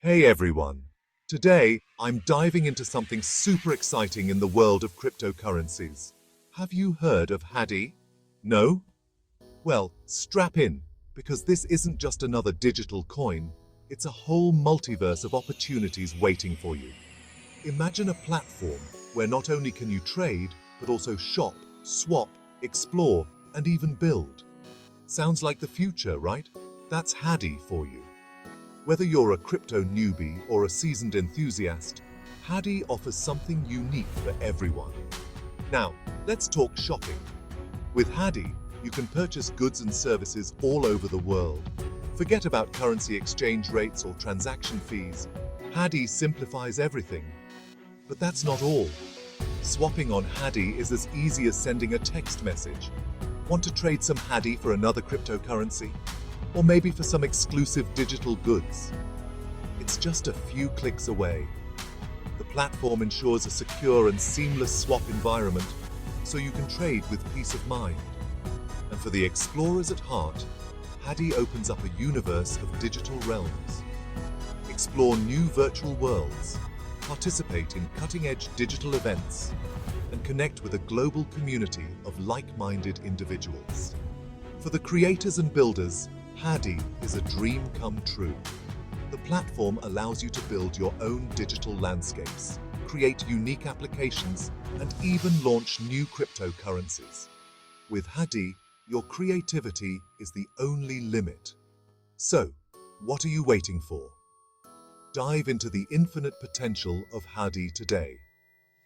Hey everyone! Today, I'm diving into something super exciting in the world of cryptocurrencies. Have you heard of Hadi? No? Well, strap in, because this isn't just another digital coin, it's a whole multiverse of opportunities waiting for you. Imagine a platform where not only can you trade, but also shop, swap, explore, and even build. Sounds like the future, right? That's Hadi for you. Whether you're a crypto newbie or a seasoned enthusiast, Hadi offers something unique for everyone. Now, let's talk shopping. With Hadi, you can purchase goods and services all over the world. Forget about currency exchange rates or transaction fees. Hadi simplifies everything. But that's not all. Swapping on Hadi is as easy as sending a text message. Want to trade some Hadi for another cryptocurrency? Or maybe for some exclusive digital goods? It's just a few clicks away. The platform ensures a secure and seamless swap environment, so you can trade with peace of mind. And for the explorers at heart, Hadi opens up a universe of digital realms. Explore new virtual worlds, participate in cutting-edge digital events, and connect with a global community of like-minded individuals. For the creators and builders, Hadi is a dream come true. The platform allows you to build your own digital landscapes, create unique applications, and even launch new cryptocurrencies. With Hadi, your creativity is the only limit. So, what are you waiting for? Dive into the infinite potential of Hadi today.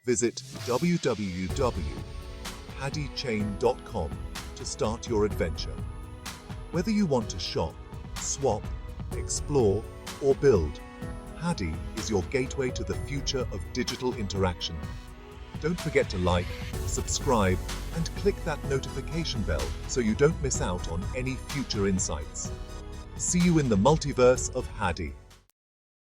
Visit www.hadichain.com to start your adventure. Whether you want to shop, swap, explore, or build, Hadi is your gateway to the future of digital interaction. Don't forget to like, subscribe, and click that notification bell so you don't miss out on any future insights. See you in the multiverse of Hadi.